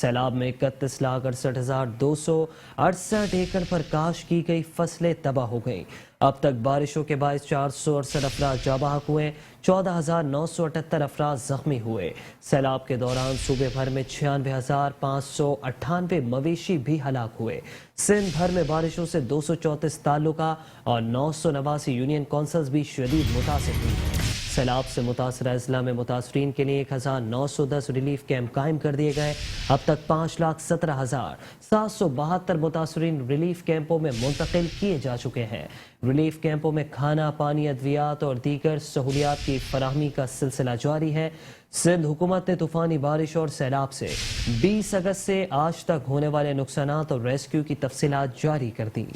سیلاب میں 31,68,268 ایکڑ پر کاشت کی گئی فصلیں تباہ ہو گئیں۔ اب تک بارشوں کے باعث 468 افراد جاں بحق ہوئے، 14,978 افراد زخمی ہوئے۔ سیلاب کے دوران صوبے بھر میں 96,598 مویشی بھی ہلاک ہوئے۔ سندھ بھر میں بارشوں سے 234 تعلقہ اور 989 یونین کونسلز بھی شدید متاثر ہوئی ہیں۔ سیلاب سے متاثرہ اضلاع میں متاثرین کے لیے 1,910 ریلیف کیمپ قائم کر دیے گئے۔ اب تک 5,17,772 متاثرین ریلیف کیمپوں میں منتقل کیے جا چکے ہیں۔ ریلیف کیمپوں میں کھانا، پانی، ادویات اور دیگر سہولیات کی فراہمی کا سلسلہ جاری ہے۔ سندھ حکومت نے طوفانی بارش اور سیلاب سے 20 اگست سے آج تک ہونے والے نقصانات اور ریسکیو کی تفصیلات جاری کر دیں۔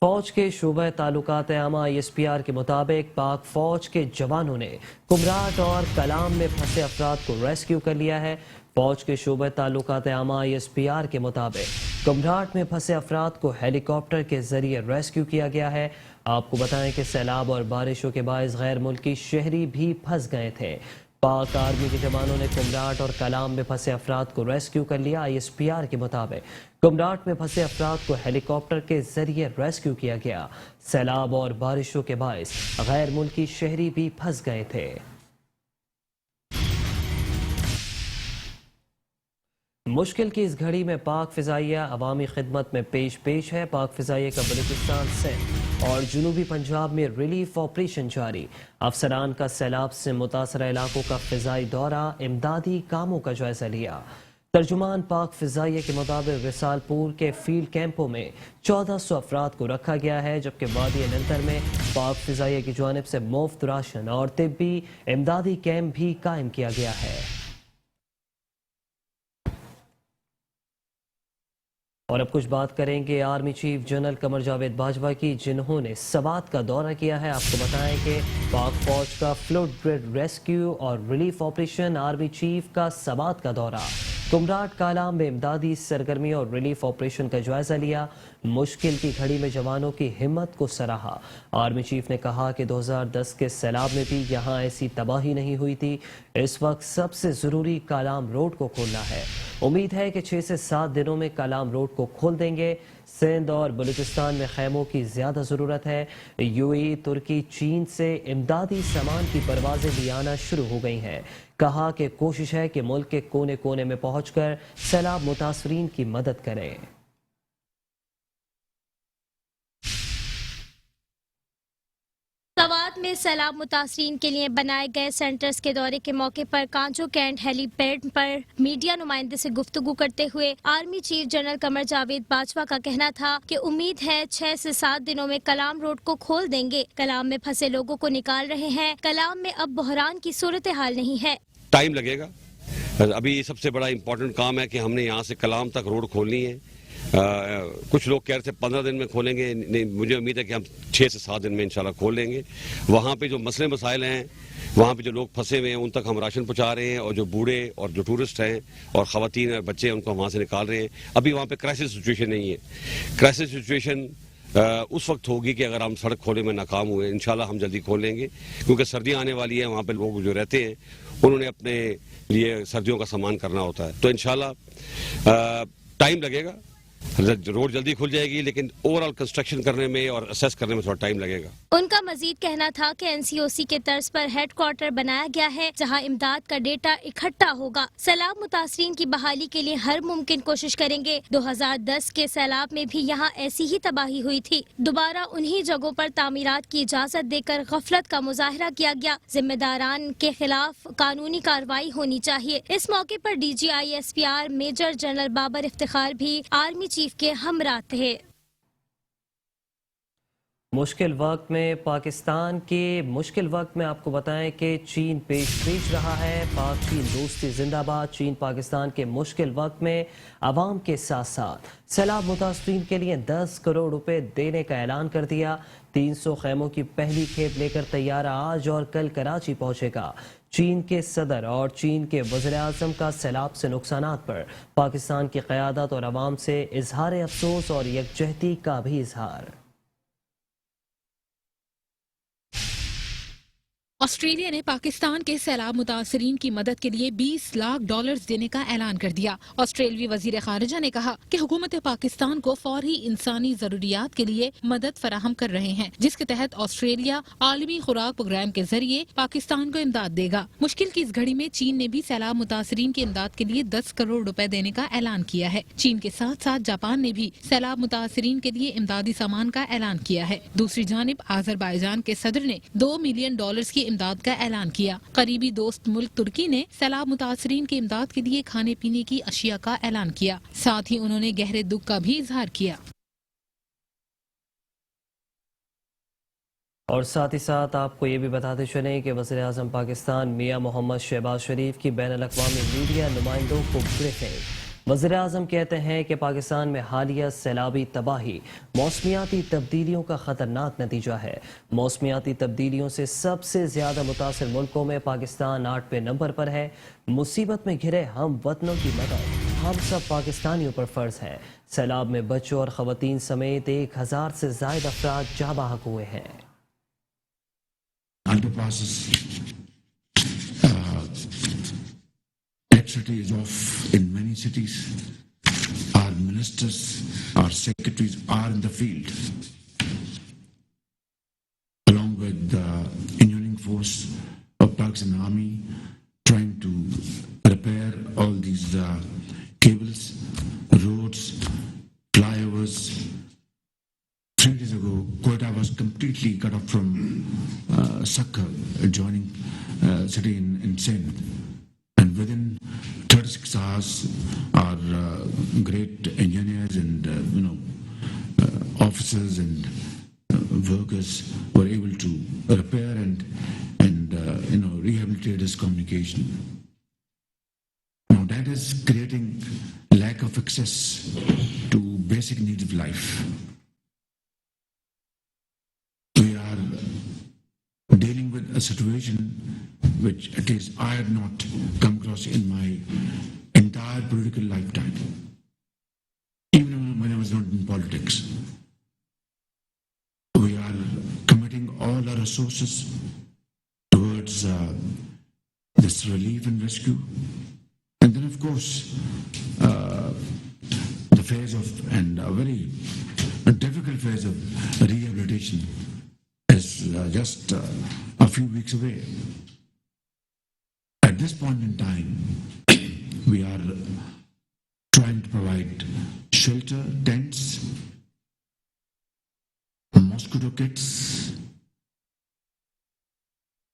فوج کے شعبہ تعلقات عامہ ISPR کے مطابق پاک فوج کے جوانوں نے کمراٹ اور کلام میں پھنسے افراد کو ریسکیو کر لیا ہے۔ فوج کے شعبہ تعلقات عامہ ISPR کے مطابق کمراٹ میں پھنسے افراد کو ہیلی کاپٹر کے ذریعے ریسکیو کیا گیا ہے۔ آپ کو بتائیں کہ سیلاب اور بارشوں کے باعث غیر ملکی شہری بھی پھنس گئے تھے۔ پاک آرمی کے جوانوں نے کمراٹ اور کلام میں پھنسے افراد کو ریسکیو کر لیا۔ ISPR کے مطابق کمراٹ میں پھنسے افراد کو ہیلی کاپٹر کے ذریعے ریسکیو کیا گیا۔ سیلاب اور بارشوں کے باعث غیر ملکی شہری بھی پھنس گئے تھے۔ مشکل کی اس گھڑی میں پاک فضائیہ عوامی خدمت میں پیش ہے۔ پاک فضائیہ کا بلوچستان، سندھ اور جنوبی پنجاب میں ریلیف آپریشن جاری۔ افسران کا سیلاب سے متاثرہ علاقوں کا فضائی دورہ، امدادی کاموں کا جائزہ لیا۔ ترجمان پاک فضائیہ کے مطابق رسال پور کے فیلڈ کیمپوں میں 1400 افراد کو رکھا گیا ہے، جبکہ وادی ننتر میں پاک فضائیہ کی جانب سے مفت راشن اور طبی امدادی کیمپ بھی قائم کیا گیا ہے۔ اور اب کچھ بات کریں گے army chief general Qamar Javed Bajwa کی، جنہوں نے سوات کا دورہ کیا ہے۔ آپ کو بتائیں کہ پاک فوج کا فلوڈ گریڈ ریسکیو اور ریلیف آپریشن، آرمی چیف کا سوات کا دورہ، کمراٹ کالام میں امدادی سرگرمی اور ریلیف آپریشن کا جائزہ لیا۔ مشکل کی گھڑی میں جوانوں کی ہمت کو سراہا۔ آرمی چیف نے کہا کہ 2010 کے سیلاب میں بھی یہاں ایسی تباہی نہیں ہوئی تھی۔ اس وقت سب سے ضروری کالام روڈ کو کھولنا ہے۔ امید ہے کہ 6 سے 7 دنوں میں کالام روڈ کو کھول دیں گے۔ سندھ اور بلوچستان میں خیموں کی زیادہ ضرورت ہے۔ UAE، ترکی، چین سے امدادی سامان کی پروازیں بھی آنا شروع ہو گئی ہیں۔ کہا کہ کوشش ہے کہ ملک کے کونے کونے میں پہنچ کر سیلاب متاثرین کی مدد کریں۔ سوات میں سیلاب متاثرین کے لیے بنائے گئے سینٹرز کے دورے کے موقع پر کانچو کینٹ ہیلی پیڈ پر میڈیا نمائندے سے گفتگو کرتے ہوئے army chief general Qamar Javed Bajwa کا کہنا تھا کہ امید ہے 6 سے 7 دنوں میں کلام روڈ کو کھول دیں گے۔ کلام میں پھنسے لوگوں کو نکال رہے ہیں۔ کلام میں اب بحران کی صورتحال نہیں ہے۔ ٹائم لگے گا۔ ابھی سب سے بڑا امپورٹنٹ کام ہے کہ ہم نے یہاں سے کلام تک روڈ کھولنی ہے۔ کچھ لوگ کہہ رہے تھے 15 دن میں کھولیں گے، مجھے امید ہے کہ ہم 6 سے 7 دن میں انشاءاللہ کھول لیں گے۔ وہاں پہ جو مسئلے مسائل ہیں، وہاں پہ جو لوگ پھنسے ہوئے ہیں ان تک ہم راشن پہنچا رہے ہیں، اور جو بوڑھے اور جو ٹورسٹ ہیں اور خواتین اور بچے ہیں ان کو ہم وہاں سے نکال رہے ہیں۔ ابھی وہاں پہ کرائسس سچویشن نہیں ہے۔ کرائسس سچویشن اس وقت ہوگی کہ اگر ہم سڑک کھولنے میں ناکام ہوئے۔ انشاءاللہ ہم جلدی کھول لیں گے، کیونکہ سردیاں آنے والی ہیں۔ وہاں پہ لوگ جو رہتے ہیں انہوں نے اپنے لیے سردیوں کا سامان کرنا ہوتا ہے، تو انشاءاللہ ٹائم لگے گا۔ روڈ جلدی کھل جائے گی، لیکن اوور آل کنسٹرکشن کرنے میں اور اسیس کرنے میں تھوڑا ٹائم لگے گا۔ ان کا مزید کہنا تھا کہ NCOC کے طرز پر ہیڈ کوارٹر بنایا گیا ہے، جہاں امداد کا ڈیٹا اکٹھا ہوگا۔ سیلاب متاثرین کی بحالی کے لیے ہر ممکن کوشش کریں گے۔ 2010 کے سیلاب میں بھی یہاں ایسی ہی تباہی ہوئی تھی۔ دوبارہ انہی جگہوں پر تعمیرات کی اجازت دے کر غفلت کا مظاہرہ کیا گیا۔ ذمہ داران کے خلاف قانونی کارروائی ہونی چاہیے۔ اس موقع پر DG ISPR major general Babar Iftikhar بھی آرمی چیف کے ہمراہ تھے۔ مشکل وقت میں پاکستان کے مشکل وقت میں آپ کو بتائیں کہ چین پیش رہا ہے۔ پاک چین دوستی زندہ باد۔ چین پاکستان کے مشکل وقت میں عوام کے ساتھ ساتھ سیلاب متاثرین کے لیے 10 کروڑ روپے دینے کا اعلان کر دیا۔ 300 خیموں کی پہلی کھیپ لے کر طیارہ آج اور کل کراچی پہنچے گا۔ چین کے صدر اور چین کے وزیر اعظم کا سیلاب سے نقصانات پر پاکستان کی قیادت اور عوام سے اظہار افسوس اور یکجہتی کا بھی اظہار۔ آسٹریلیا نے پاکستان کے سیلاب متاثرین کی مدد کے لیے $20 لاکھ دینے کا اعلان کر دیا۔ آسٹریلوی وزیر خارجہ نے کہا کہ حکومت پاکستان کو فوری انسانی ضروریات کے لیے مدد فراہم کر رہے ہیں، جس کے تحت آسٹریلیا عالمی خوراک پروگرام کے ذریعے پاکستان کو امداد دے گا۔ مشکل کی اس گھڑی میں چین نے بھی سیلاب متاثرین کی امداد کے لیے $10 کروڑ دینے کا اعلان کیا ہے۔ چین کے ساتھ ساتھ جاپان نے بھی سیلاب متاثرین کے لیے امدادی سامان کا اعلان کیا ہے۔ دوسری جانب آذربائیجان کے صدر نے $2 ملین کی امداد کا اعلان کیا۔ قریبی دوست ملک ترکی نے سیلاب متاثرین کی امداد کے لیے کھانے پینے کی اشیاء کا اعلان کیا۔ ساتھ ہی انہوں نے گہرے دکھ کا بھی اظہار کیا۔ اور ساتھ ہی ساتھ آپ کو یہ بھی بتاتے چلیں کہ وزیر اعظم پاکستان میاں محمد شہباز شریف کی بین الاقوامی میڈیا نمائندوں کو بریفنگ۔ وزیر اعظم کہتے ہیں کہ پاکستان میں حالیہ سیلابی تباہی موسمیاتی تبدیلیوں کا خطرناک نتیجہ ہے۔ موسمیاتی تبدیلیوں سے سب سے زیادہ متاثر ملکوں میں پاکستان 8 نمبر پر ہے۔ مصیبت میں گھرے ہم وطنوں کی مدد ہم سب پاکستانیوں پر فرض ہے۔ سیلاب میں بچوں اور خواتین سمیت 1000 سے زائد افراد جاں بحق ہوئے ہیں۔ Underpasses, electricity is off in many cities. Our ministers, our secretaries are in the field, along with the engineering force of Pakistan Army, trying to repair all these cables, roads, flyovers. 3 days ago, Quetta was completely cut off from Sakha, adjoining city in Sindh. And within 36 hours, our great engineers and officers and workers were able to repair and rehabilitate this communication. Now that is creating lack of access to basic needs of life. Dealing with a situation which at least I had not come across in my entire political lifetime, even when I was not in politics. We are committing all our resources towards this relief and rescue. And then of course, the phase of, and a very difficult phase of rehabilitation is just a few weeks away. At this point in time, we are trying to provide shelter, tents, mosquito kits,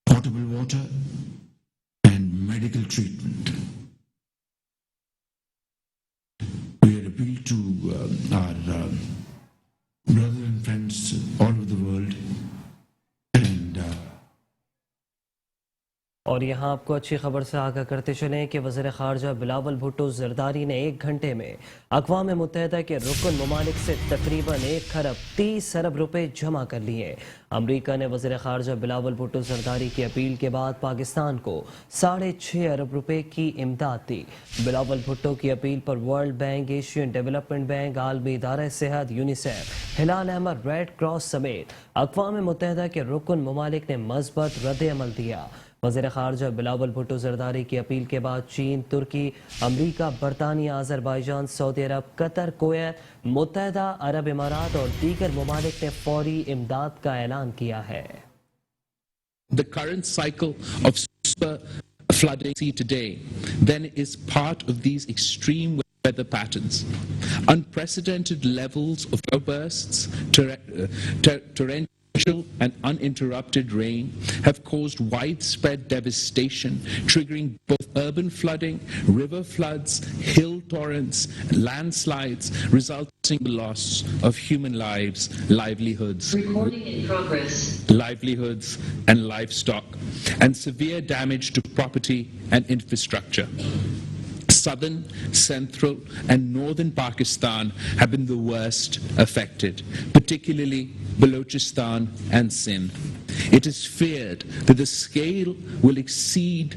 potable water, and medical treatment. We had appealed to our brothers and friends all over the world. اور یہاں آپ کو اچھی خبر سے آگاہ کرتے چلیں کہ وزیر خارجہ بلاول بھٹو زرداری نے 1 گھنٹے میں اقوام متحدہ کے رکن ممالک سے تقریباً 1.30 ارب روپے جمع کر لیے۔ امریکہ نے وزیر خارجہ بلاول بھٹو زرداری کی اپیل کے بعد پاکستان کو 6.5 ارب روپے کی امداد دی۔ بلاول بھٹو کی اپیل پر world bank, Asian development bank, عالمی ادارہ صحت، یونیسیف، ہلال احمر، ریڈ کراس سمیت اقوام متحدہ کے رکن ممالک نے مثبت رد عمل دیا۔ وزیر خارجہ بلاول بھٹو زرداری کی اپیل کے بعد چین، ترکی، امریکہ، برطانیہ، آذربائیجان، سعودی عرب، قطر، کویت، متحدہ عرب امارات اور دیگر ممالک نے فوری امداد کا اعلان کیا ہے۔ The current cycle of super flooding today then is part of these extreme weather patterns. Unprecedented levels of outbursts, torrential and uninterrupted rain have caused widespread devastation, triggering both urban flooding, river floods, hill torrents, landslides, resulting in the loss of human lives, livelihoods and livestock, and severe damage to property and infrastructure. Southern, central, and northern Pakistan have been the worst affected, particularly Balochistan and Sindh. It is feared that the scale will exceed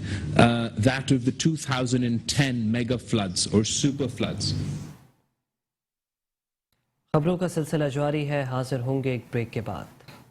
that of the 2010 mega floods or super floods. خبروں کا سلسلہ جاری ہے، حاضر ہوں گے ایک break کے بعد۔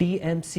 DMC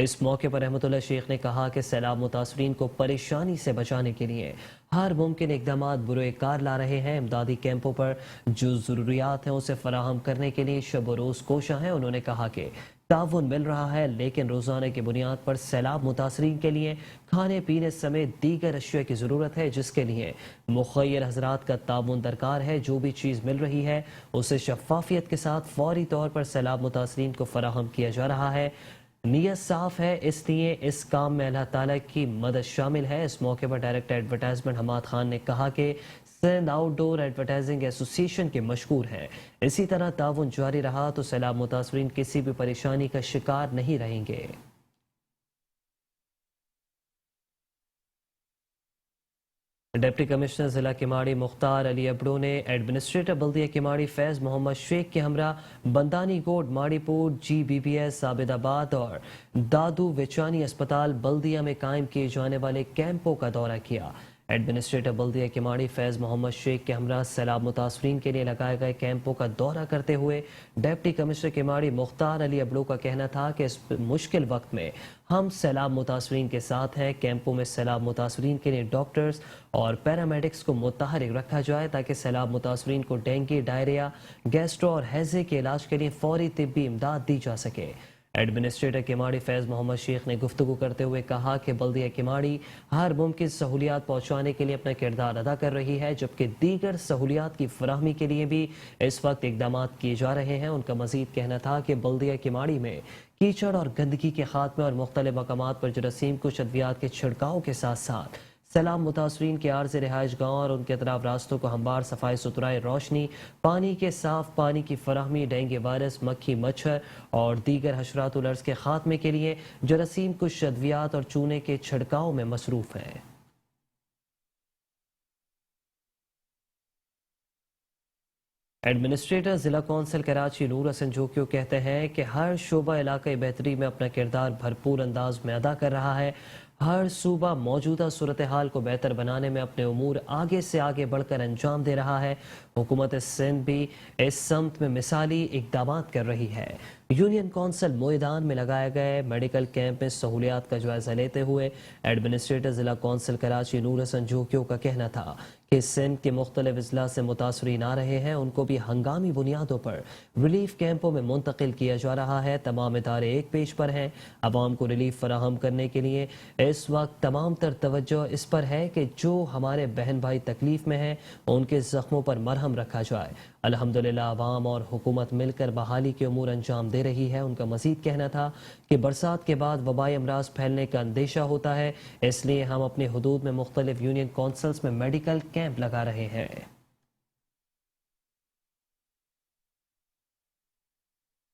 اس موقع پر رحمتullah شیخ نے کہا کہ سیلاب متاثرین کو پریشانی سے بچانے کے لیے ہر ممکن اقدامات بروئے کار لا رہے ہیں. امدادی کیمپوں پر جو ضروریات ہیں اسے فراہم کرنے کے لیے شب و روز کوشاں ہیں. انہوں نے کہا کہ تعاون مل رہا ہے لیکن روزانہ کی بنیاد پر سیلاب متاثرین کے لیے کھانے پینے سمیت دیگر اشیاء کی ضرورت ہے جس کے لیے مخیر حضرات کا تعاون درکار ہے. جو بھی چیز مل رہی ہے اسے شفافیت کے ساتھ فوری طور پر سیلاب متاثرین کو فراہم کیا جا رہا ہے. نیت صاف ہے اس لیے اس کام میں اللہ تعالیٰ کی مدد شامل ہے. اس موقع پر ڈائریکٹر ایڈورٹائزمنٹ حماد خان نے کہا کہ سندھ آؤٹ ڈور ایڈورٹائزنگ ایسوسی ایشن کے مشکور ہیں. اسی طرح تعاون جاری رہا تو سیلاب متاثرین کسی بھی پریشانی کا شکار نہیں رہیں گے. ڈپٹی کمشنر ضلع کیماڑی مختار علی ابڑو نے ایڈمنسٹریٹر بلدیہ کیماڑی فیض محمد شیخ کے ہمراہ بندانی گوڈ ماڑی پور GBPS عابد آباد اور دادو ویچانی اسپتال بلدیہ میں قائم کیے جانے والے کیمپوں کا دورہ کیا. ایڈمنسٹریٹر بلدیہ کیماڑی فیض محمد شیخ کے ہمراہ سیلاب متاثرین کے لیے لگائے گئے کیمپوں کا دورہ کرتے ہوئے ڈپٹی کمشنر کیماڑی مختار علی ابڑو کا کہنا تھا کہ اس مشکل وقت میں ہم سیلاب متاثرین کے ساتھ ہیں. کیمپوں میں سیلاب متاثرین کے لیے ڈاکٹرز اور پیرامیڈکس کو متحرک رکھا جائے تاکہ سیلاب متاثرین کو ڈینگی، ڈائریا، گیسٹرو اور ہیضے کے علاج کے لیے فوری طبی امداد دی جا سکے. ایڈمنسٹریٹر کیماڑی فیض محمد شیخ نے گفتگو کرتے ہوئے کہا کہ بلدیہ کیماڑی ہر ممکن سہولیات پہنچانے کے لیے اپنا کردار ادا کر رہی ہے جبکہ دیگر سہولیات کی فراہمی کے لیے بھی اس وقت اقدامات کیے جا رہے ہیں. ان کا مزید کہنا تھا کہ بلدیہ کیماڑی میں کیچڑ اور گندگی کے خاتمے اور مختلف مقامات پر جراثیم کش ادویات کے چھڑکاؤ کے ساتھ ساتھ سیلاب متاثرین کے عارضی رہائش گاہوں اور ان کے اطراف راستوں کو ہموار صفائی ستھرائی، روشنی، پانی کے صاف پانی کی فراہمی، ڈینگی وائرس، مکھی مچھر اور دیگر حشرات الارض کے خاتمے کے لیے جراثیم کش ادویات اور چونے کے چھڑکاؤ میں مصروف ہیں. ایڈمنسٹریٹر ضلع کونسل کراچی نور حسن جوکیو کہتے ہیں کہ ہر شعبہ علاقائی بہتری میں اپنا کردار بھرپور انداز میں ادا کر رہا ہے. ہر صوبہ موجودہ صورتحال کو بہتر بنانے میں اپنے امور آگے سے آگے بڑھ کر انجام دے رہا ہے. حکومت سندھ بھی اس سمت میں مثالی اقدامات کر رہی ہے. یونین کونسل موئیدان میں لگائے گئے میڈیکل کیمپ میں سہولیات کا جائزہ لیتے ہوئے ایڈمنسٹریٹر ضلع کونسل کراچی نور حسن جوکیو کا کہنا تھا کہ سندھ کے مختلف اضلاع سے متاثرین آ رہے ہیں، ان کو بھی ہنگامی بنیادوں پر ریلیف کیمپوں میں منتقل کیا جا رہا ہے. تمام ادارے ایک پیج پر ہیں. عوام کو ریلیف فراہم کرنے کے لیے اس وقت تمام تر توجہ اس پر ہے کہ جو ہمارے بہن بھائی تکلیف میں ہیں ان کے زخموں پر مرہم رکھا جائے. الحمدللہ عوام اور حکومت مل کر بحالی کے امور انجام دے رہی ہے. ان کا مزید کہنا تھا کہ برسات کے بعد وبائی امراض پھیلنے کا اندیشہ ہوتا ہے، اس لیے ہم اپنے حدود میں مختلف یونین کونسلز میں میڈیکل کیمپ لگا رہے ہیں.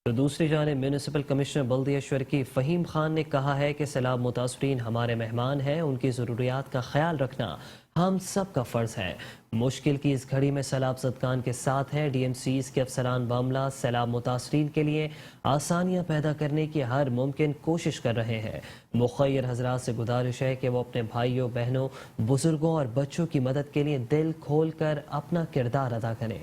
تو دوسری جانب میونسپل کمشنر بلدیہ شرکی فہیم خان نے کہا ہے کہ سیلاب متاثرین ہمارے مہمان ہیں، ان کی ضروریات کا خیال رکھنا ہم سب کا فرض ہے. مشکل کی اس گھڑی میں سیلاب زدگان کے ساتھ ہیں. DMCs کے افسران معاملہ سیلاب متاثرین کے لیے آسانیاں پیدا کرنے کی ہر ممکن کوشش کر رہے ہیں. مخیر حضرات سے گزارش ہے کہ وہ اپنے بھائیوں، بہنوں، بزرگوں اور بچوں کی مدد کے لیے دل کھول کر اپنا کردار ادا کریں.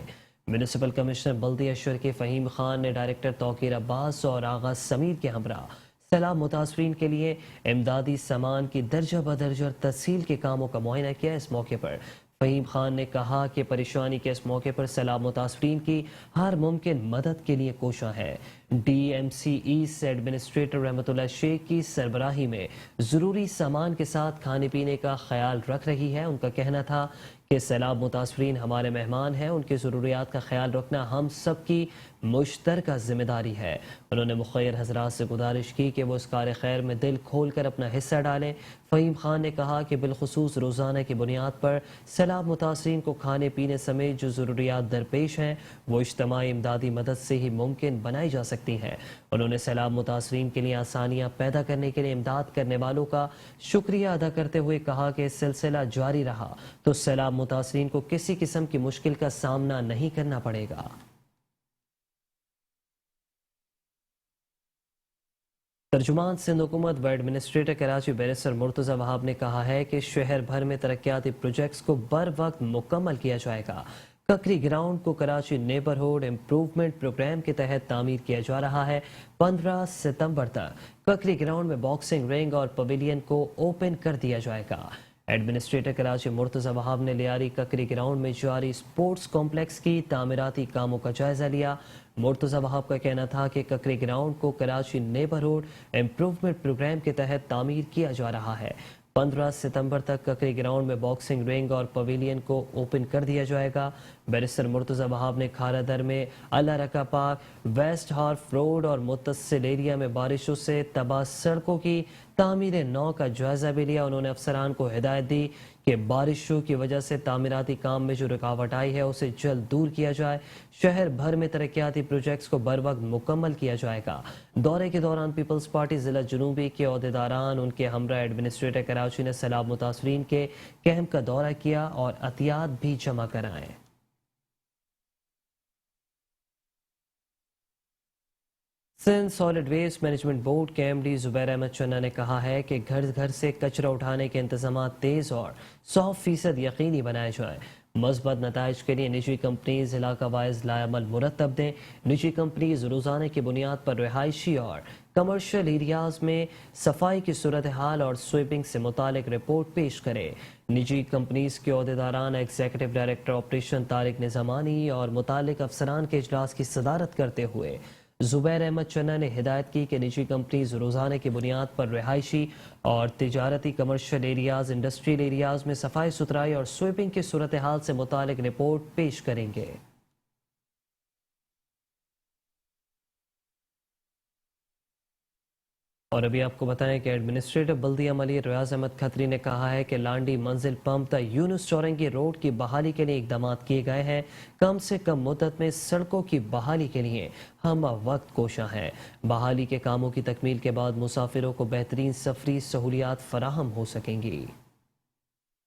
میونسپل کمشنر بلدیہ شرکی فہیم خان نے ڈائریکٹر توقیر عباس اور آغا سمیر کے ہمراہ سیلاب متاثرین کے لیے امدادی سامان کی درجہ بدرجہ تسہیل کے کاموں کا معائنہ کیا. اس موقع پر فہیم خان نے کہا کہ پریشانی کے اس موقع پر سیلاب متاثرین کی ہر ممکن مدد کے لیے کوشاں ہے. DMCs ایڈمنسٹریٹر رحمتullah شیخ کی سربراہی میں ضروری سامان کے ساتھ کھانے پینے کا خیال رکھ رہی ہے. ان کا کہنا تھا کہ سیلاب متاثرین ہمارے مہمان ہیں، ان کی ضروریات کا خیال رکھنا ہم سب کی مشترکہ ذمہ داری ہے. انہوں نے مخیر حضرات سے گزارش کی کہ وہ اس کار خیر میں دل کھول کر اپنا حصہ ڈالیں. فہیم خان نے کہا کہ بالخصوص روزانہ کی بنیاد پر سیلاب متاثرین کو کھانے پینے سمیت جو ضروریات درپیش ہیں وہ اجتماعی امدادی مدد سے ہی ممکن بنائی جا سکتی ہیں. انہوں نے سیلاب متاثرین کے لیے آسانیاں پیدا کرنے کے لیے امداد کرنے والوں کا شکریہ ادا کرتے ہوئے کہا کہ اس سلسلہ جاری رہا تو سیلاب متاثرین کو کسی قسم کی مشکل کا سامنا نہیں کرنا پڑے گا. ترجمان سندھ حکومت و ایڈمنسٹریٹر کراچی بیرسٹر مرتضی وہاب نے کہا ہے کہ شہر بھر میں ترقیاتی پروجیکٹس کو بر وقت مکمل کیا جائے گا. ککری گراؤنڈ کو کراچی نیبرہڈ امپروومنٹ پروگرام کے تحت تعمیر کیا جا رہا ہے۔ 15 ستمبر تک ککری گراؤنڈ میں باکسنگ رنگ اور پویلین کو اوپن کر دیا جائے گا۔ ایڈمنسٹریٹر کراچی مرتضی وہاب نے لیاری ککری گراؤنڈ میں جاری سپورٹس کمپلیکس کی تعمیراتی کاموں کا جائزہ لیا۔ مرتضی وہاب کا کہنا تھا کہ ککری گراؤنڈ کو کراچی نیبرہڈ امپروومنٹ پروگرام کے تحت تعمیر کیا جا رہا ہے۔ 15 ستمبر تک ککری گراؤنڈ میں باکسنگ رنگ اور پویلین کو اوپن کر دیا جائے گا۔ بیرسٹر مرتضی وہاب نے کھارا در میں اللہ رکا پارک، ویسٹ ہارف روڈ اور متصل ایریا میں بارشوں سے تباہ سڑکوں کی تعمیر نو کا جائزہ بھی لیا۔ انہوں نے افسران کو ہدایت دی کہ بارشوں کی وجہ سے تعمیراتی کام میں جو رکاوٹ آئی ہے اسے جلد دور کیا جائے۔ شہر بھر میں ترقیاتی پروجیکٹس کو بر وقت مکمل کیا جائے گا۔ دورے کے دوران پیپلز پارٹی ضلع جنوبی کے عہدیداران ان کے ہمراہ ایڈمنسٹریٹر کراچی نے سیلاب متاثرین کے کیمپ کا دورہ کیا اور عطیات بھی جمع کرائیں۔ Sindh solid waste management board کے ایم ڈی زبیر احمد چنہ نے کہا ہے کہ گھر گھر سے کچرا اٹھانے کے انتظامات تیز اور 100% یقینی بنائے جائیں۔ مثبت نتائج کے لیے نجی کمپنیز علاقہ وائز لائعمل مرتب دیں۔ نجی کمپنیز روزانہ کی بنیاد پر رہائشی اور کمرشل ایریاز میں صفائی کی صورتحال اور سویپنگ سے متعلق رپورٹ پیش کرے۔ نجی کمپنیز کے عہدیداران executive director operation Tariq Nizamani اور متعلق افسران کے اجلاس کی صدارت کرتے ہوئے زبیر احمد چنہ نے ہدایت کی کہ نجی کمپنیز روزانہ کی بنیاد پر رہائشی اور تجارتی کمرشل ایریاز، انڈسٹریل ایریاز میں صفائی ستھرائی اور سویپنگ کی صورتحال سے متعلق رپورٹ پیش کریں گے۔ اور ابھی آپ کو بتائیں کہ ایڈمنسٹریٹر بلدیہ عملی ریاض احمد کھتری نے کہا ہے کہ لانڈی منزل پمپ تا یونس چورنگی روڈ کی بحالی کے لیے اقدامات کیے گئے ہیں۔ کم سے کم مدت میں سڑکوں کی بحالی کے لیے ہم وقت کوشاں ہیں۔ بحالی کے کاموں کی تکمیل کے بعد مسافروں کو بہترین سفری سہولیات فراہم ہو سکیں گی۔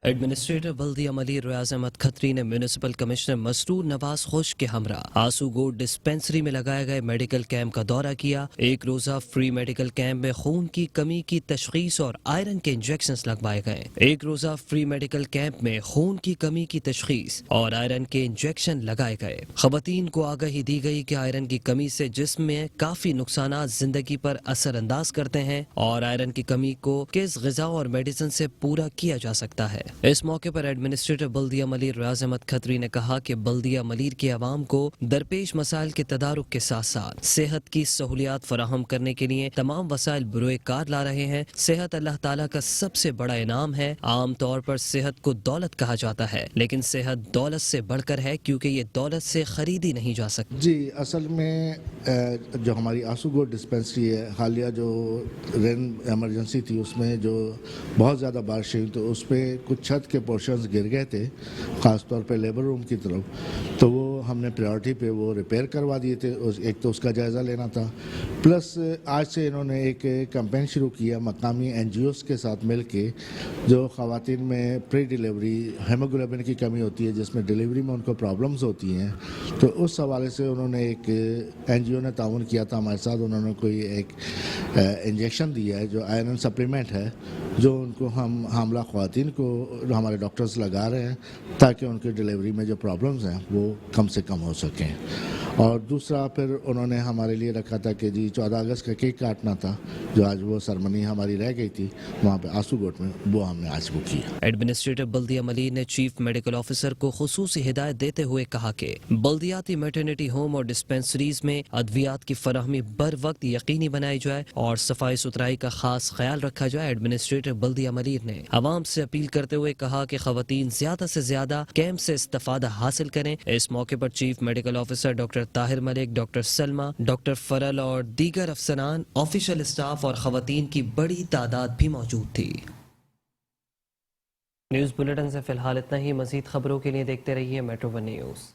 ایڈمنسٹریٹر بلدیہ عملی ریاض احمد کھتری نے میونسپل کمشنر مسرور نواز خوش کے ہمراہ آسو گوڈ ڈسپینسری میں لگائے گئے میڈیکل کیمپ کا دورہ کیا۔ ایک روزہ فری میڈیکل کیمپ میں خون کی کمی کی تشخیص اور آئرن کے انجیکشنز لگوائے گئے۔ ایک روزہ فری میڈیکل کیمپ میں خون کی کمی کی تشخیص اور آئرن کے انجیکشن لگائے گئے۔ خواتین کو آگاہی دی گئی کہ آئرن کی کمی سے جسم میں کافی نقصانات زندگی پر اثر انداز کرتے ہیں اور آئرن کی کمی کو کس غذا اور میڈیسن سے پورا کیا جا سکتا ہے۔ اس موقع پر ایڈمنسٹریٹر بلدیہ ملیر ریاض احمد کھتری نے کہا کہ بلدیہ ملیر کے عوام کو درپیش مسائل کے تدارک کے ساتھ ساتھ صحت کی سہولیات فراہم کرنے کے لیے تمام وسائل بروئے کار لا رہے ہیں۔ صحت اللہ تعالیٰ کا سب سے بڑا انعام ہے۔ عام طور پر صحت کو دولت کہا جاتا ہے، لیکن صحت دولت سے بڑھ کر ہے کیونکہ یہ دولت سے خریدی نہیں جا سکتی۔ جی، اصل میں جو ہماری آسو گوڈ ڈسپینسری ہے، حالیہ جو رین ایمرجنسی تھی اس میں جو بہت زیادہ بارش ہوئی تو اس پہ کچھ چھت کے پورشنز گر گئے تھے، خاص طور پہ لیبر روم کی طرف، تو وہ ہم نے پریورٹی پہ وہ ریپیئر کروا دیے تھے۔ ایک تو اس کا جائزہ لینا تھا، پلس آج سے انہوں نے ایک کمپین شروع کیا مقامی این جی اوز کے ساتھ مل کے، جو خواتین میں پری ڈیلیوری ہیموگلوبن کی کمی ہوتی ہے جس میں ڈیلیوری میں ان کو پرابلمز ہوتی ہیں، تو اس حوالے سے انہوں نے ایک این جی او نے تعاون کیا تھا ہمارے ساتھ۔ انہوں نے کوئی ایک انجیکشن دیا ہے جو آئرن سپلیمنٹ ہے، جو ان کو ہم حاملہ خواتین کو ہمارے ڈاکٹرز لگا رہے ہیں تاکہ ان کی ڈیلیوری میں جو پرابلمز ہیں وہ کم سے کم ہو سکیں۔ اور دوسرا پھر انہوں نے ہمارے لیے رکھا تھا کہ جی 14 اگست کا کیک کاٹنا تھا، جو آج وہ سرمنی ہماری رہ گئی تھی وہاں پہ آسو گوٹ میں، وہ ہم نے آج وہ کیا۔ ایڈمنسٹریٹر بلدیہ ملیر نے چیف میڈیکل آفیسر کو خصوصی ہدایت دیتے ہوئے کہا کہ بلدیاتی میٹرنیٹی ہوم اور ڈسپینسریز میں ادویات کی فراہمی بر وقت یقینی بنائی جائے اور صفائی ستھرائی کا خاص خیال رکھا جائے۔ ایڈمنسٹریٹر بلدیہ ملیر نے عوام سے اپیل کرتے ہوئے کہا کہ خواتین زیادہ سے زیادہ کیمپ سے استفادہ حاصل کریں۔ اس موقع پر chief medical officer doctor Tahir Malik, doctor Salma, doctor فرل اور دیگر افسران، آفیشل اسٹاف اور خواتین کی بڑی تعداد بھی موجود تھی۔ نیوز بلیٹن سے فی الحال اتنا ہی۔ مزید خبروں کے لیے دیکھتے رہیے میٹرو ون نیوز۔